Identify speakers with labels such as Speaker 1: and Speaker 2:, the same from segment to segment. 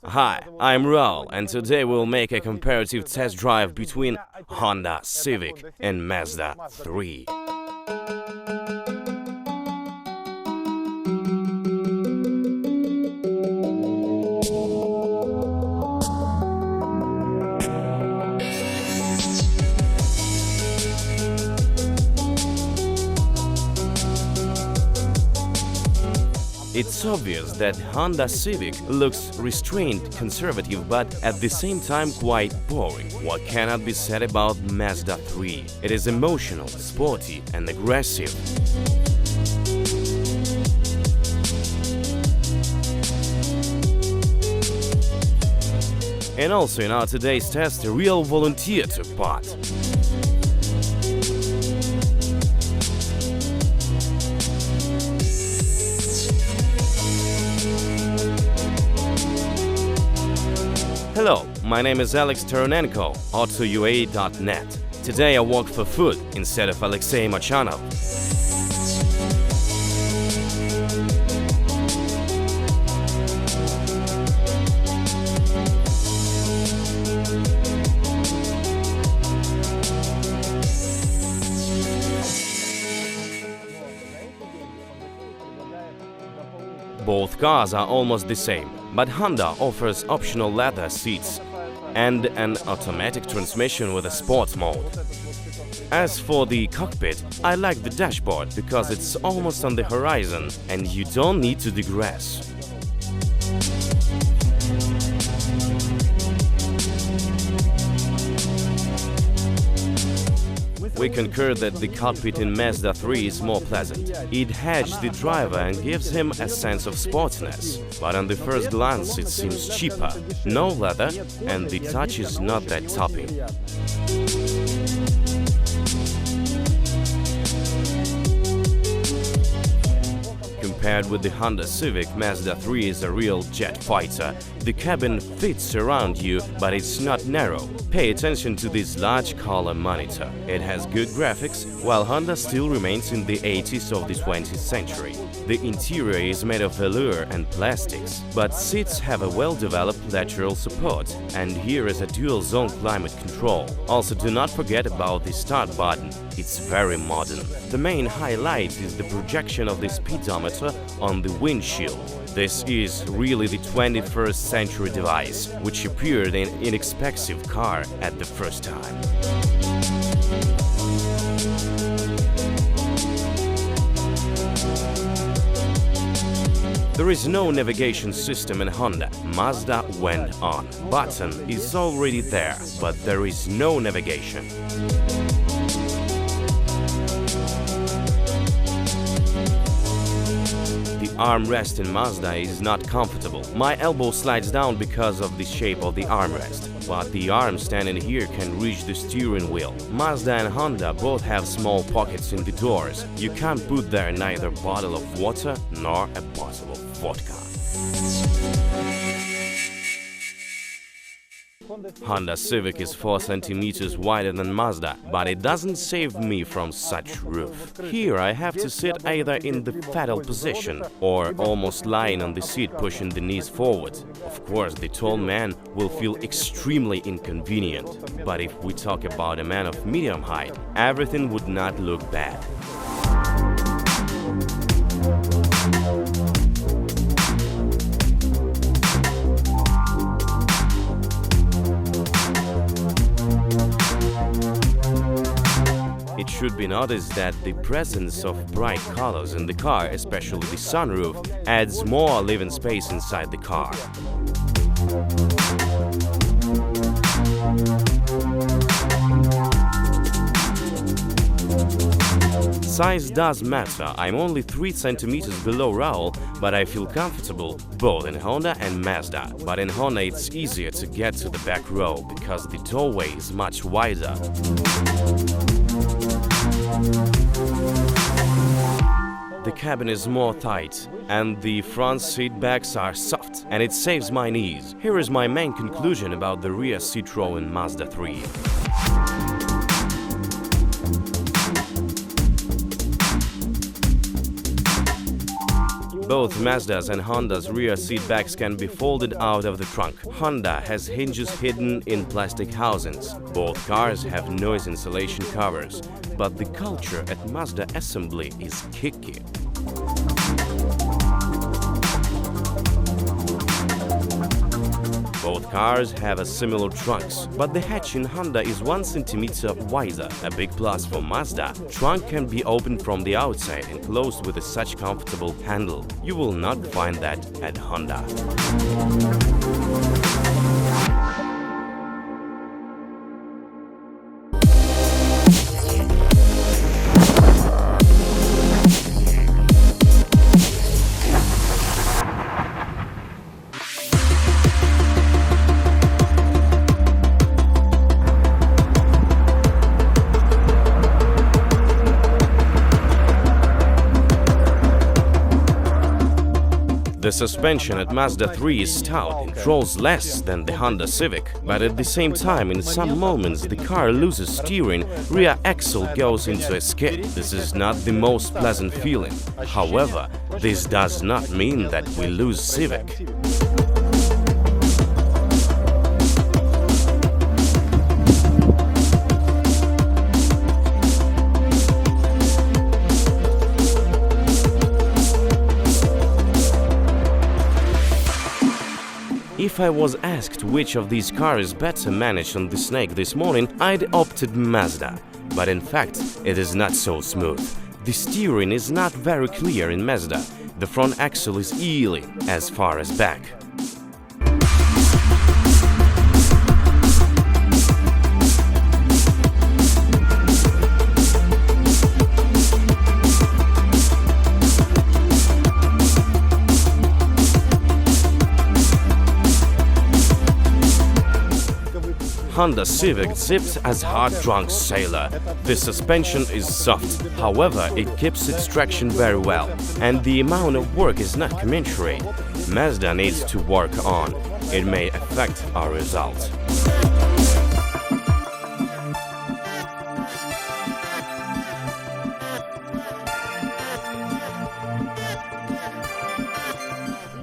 Speaker 1: Hi, I'm Raul, and today we'll make a comparative test drive between Honda Civic and Mazda 3. It's obvious that Honda Civic looks restrained, conservative, but at the same time quite boring. What cannot be said about Mazda 3? It is emotional, sporty and aggressive. And also in our today's test, a real volunteer took part. Hello, my name is Alex Taranenko, AutoUA.net. Today I work for food instead of Alexei Machanov. Both cars are almost the same, but Honda offers optional leather seats and an automatic transmission with a sports mode. As for the cockpit, I like the dashboard because it's almost on the horizon and you don't need to digress. We concur that the cockpit in Mazda 3 is more pleasant. It hedges the driver and gives him a sense of sportiness, but on the first glance it seems cheaper. No leather and the touch is not that topping. Compared with the Honda Civic, Mazda 3 is a real jet fighter. The cabin fits around you, but it's not narrow. Pay attention to this large color monitor. It has good graphics, while Honda still remains in the 80s of the 20th century. The interior is made of velour and plastics, but seats have a well-developed lateral support, and here is a dual-zone climate control. Also, do not forget about the start button. It's very modern. The main highlight is the projection of the speedometer on the windshield. This is really the 21st century device, which appeared in an inexpensive car at the first time. There is no navigation system in Honda. Mazda went on. Button is already there, but there is no navigation. The armrest in Mazda is not comfortable. My elbow slides down because of the shape of the armrest, but the arm standing here can reach the steering wheel. Mazda and Honda both have small pockets in the doors. You can't put there neither a bottle of water nor a bottle of vodka. Honda Civic is 4 centimeters wider than Mazda, but it doesn't save me from such roof. Here I have to sit either in the fetal position or almost lying on the seat pushing the knees forward. Of course, the tall man will feel extremely inconvenient, but if we talk about a man of medium height, everything would not look bad. It should be noticed that the presence of bright colors in the car, especially the sunroof, adds more living space inside the car. Size does matter. I'm only 3 centimeters below Raul, but I feel comfortable both in Honda and Mazda. But in Honda it's easier to get to the back row because the doorway is much wider. The cabin is more tight, and the front seat backs are soft, and it saves my knees. Here is my main conclusion about the rear seat row in Mazda 3. Both Mazda's and Honda's rear seat backs can be folded out of the trunk. Honda has hinges hidden in plastic housings. Both cars have noise insulation covers, but the culture at Mazda assembly is kicky. Both cars have a similar trunks, but the hatch in Honda is 1 cm wider, a big plus for Mazda. Trunk can be opened from the outside and closed with such comfortable handle. You will not find that at Honda. The suspension at Mazda 3 is stout and rolls less than the Honda Civic, but at the same time, in some moments, the car loses steering, rear axle goes into a skid. This is not the most pleasant feeling. However, this does not mean that we lose Civic. If I was asked which of these cars is better managed on the Snake this morning, I'd opted Mazda. But in fact, it is not so smooth. The steering is not very clear in Mazda. The front axle is eely as far as back. Honda Civic zips as hard drunk sailor. The suspension is soft, however, it keeps its traction very well, and the amount of work is not commensurate. Mazda needs to work on. It may affect our result.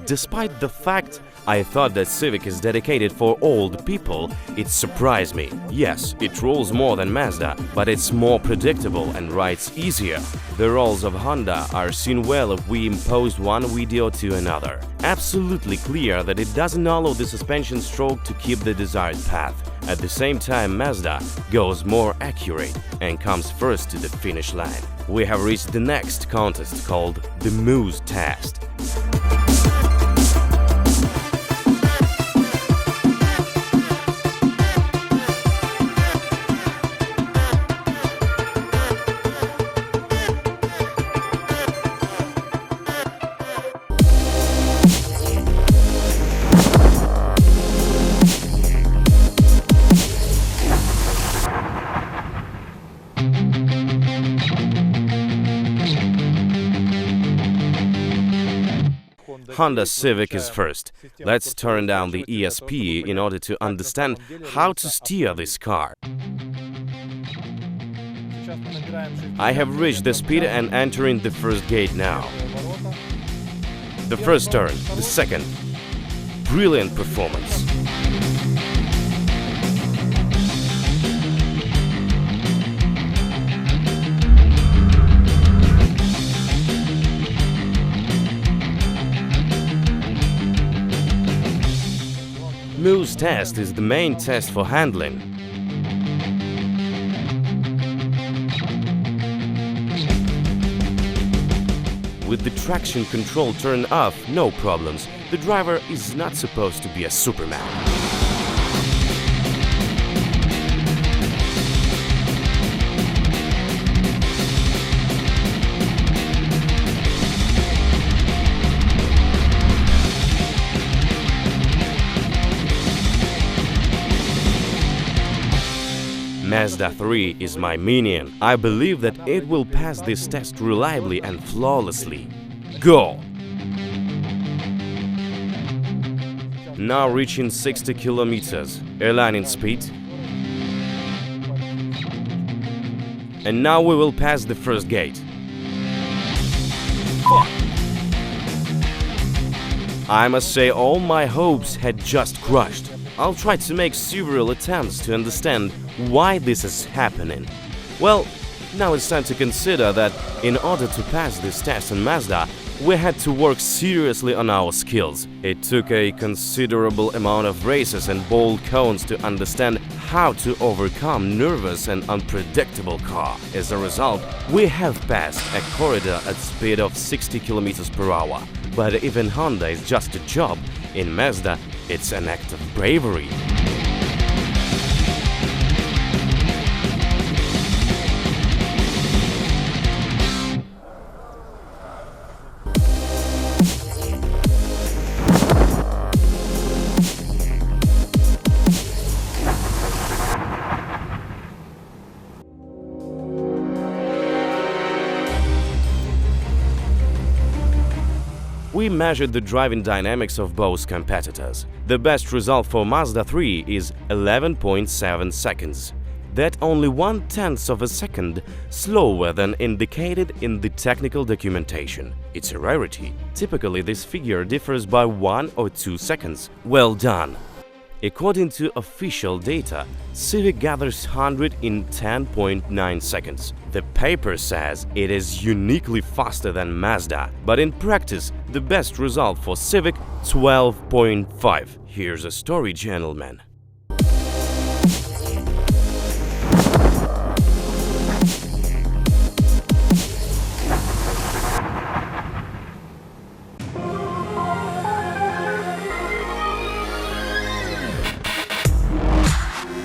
Speaker 1: Despite the fact I thought that Civic is dedicated for old people, it surprised me. Yes, it rolls more than Mazda, but it's more predictable and rides easier. The rolls of Honda are seen well if we imposed one video to another. Absolutely clear that it doesn't allow the suspension stroke to keep the desired path. At the same time, Mazda goes more accurate and comes first to the finish line. We have reached the next contest called the Moose Test. Honda Civic is first. Let's turn down the ESP in order to understand how to steer this car. I have reached the speed and entering the first gate now. The first turn, the second. Brilliant performance. Moose test is the main test for handling. With the traction control turned off, no problems. The driver is not supposed to be a Superman. Mazda 3 is my minion. I believe that it will pass this test reliably and flawlessly. Go! Now reaching 60 kilometers, aligning speed. And now we will pass the first gate. I must say all my hopes had just crushed. I'll try to make several attempts to understand why this is happening. Well, now it's time to consider that in order to pass this test in Mazda, we had to work seriously on our skills. It took a considerable amount of races and bold cones to understand how to overcome nervous and unpredictable car. As a result, we have passed a corridor at speed of 60 km per hour. But even Honda is just a job, in Mazda it's an act of bravery. We measured the driving dynamics of both competitors. The best result for Mazda 3 is 11.7 seconds. That only 1/10 of a second slower than indicated in the technical documentation. It's a rarity. Typically, this figure differs by 1 or 2 seconds. Well done! According to official data, Civic gathers 100 in 10.9 seconds. The paper says it is uniquely faster than Mazda, but in practice, the best result for Civic 12.5. Here's a story, gentlemen.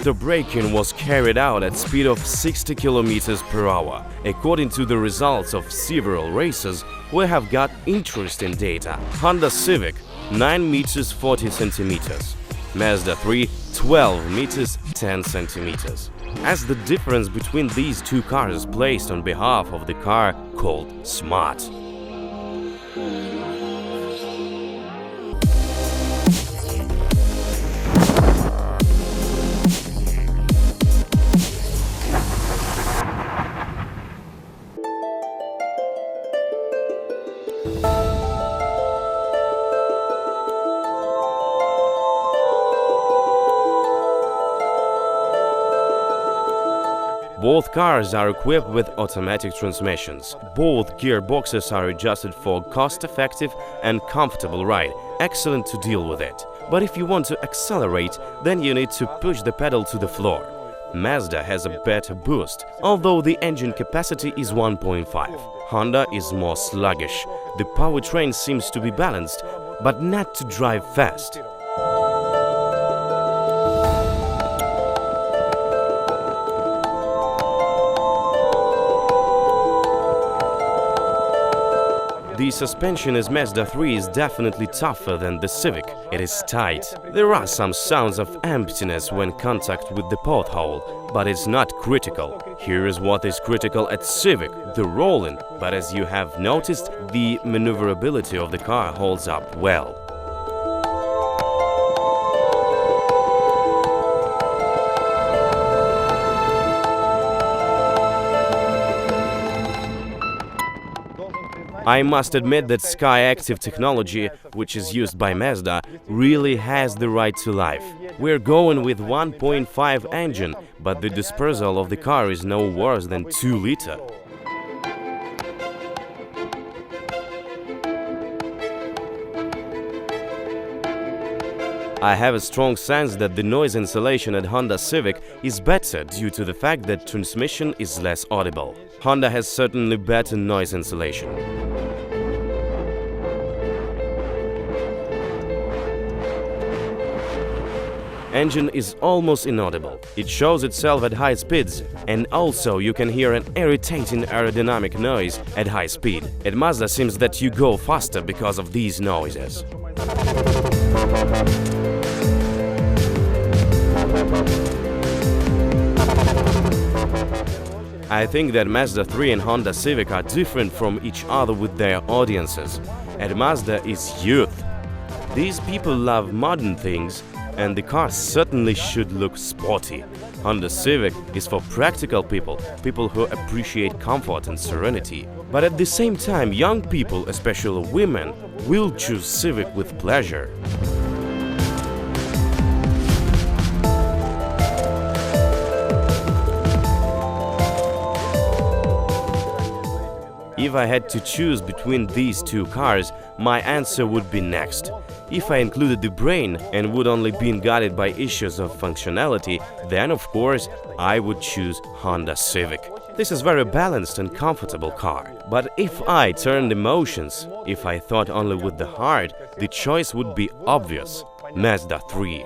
Speaker 1: The braking was carried out at speed of 60 km per hour. According to the results of several races, we have got interesting data. Honda Civic 9 meters 40 centimeters, Mazda 3 12 meters 10 centimeters. As the difference between these two cars is placed on behalf of the car called Smart. Both cars are equipped with automatic transmissions. Both gearboxes are adjusted for cost-effective and comfortable ride. Excellent to deal with it. But if you want to accelerate, then you need to push the pedal to the floor. Mazda has a better boost, although the engine capacity is 1.5. Honda is more sluggish. The powertrain seems to be balanced, but not to drive fast. The suspension in Mazda 3 is definitely tougher than the Civic. It is tight. There are some sounds of emptiness when contact with the porthole, but it's not critical. Here is what is critical at Civic, the rolling, but as you have noticed, the maneuverability of the car holds up well. I must admit that Sky Active technology, which is used by Mazda, really has the right to life. We're going with 1.5 engine, but the dispersal of the car is no worse than 2 liter. I have a strong sense that the noise insulation at Honda Civic is better due to the fact that transmission is less audible. Honda has certainly better noise insulation. Engine is almost inaudible. It shows itself at high speeds, and also you can hear an irritating aerodynamic noise at high speed. At Mazda seems that you go faster because of these noises. I think that Mazda 3 and Honda Civic are different from each other with their audiences. At Mazda is youth. These people love modern things, and the car certainly should look sporty. Honda Civic is for practical people, people who appreciate comfort and serenity. But at the same time, young people, especially women, will choose Civic with pleasure. If I had to choose between these two cars, my answer would be next. If I included the brain and would only be guided by issues of functionality, then of course I would choose Honda Civic. This is very balanced and comfortable car. But if I turned emotions, if I thought only with the heart, the choice would be obvious: Mazda 3.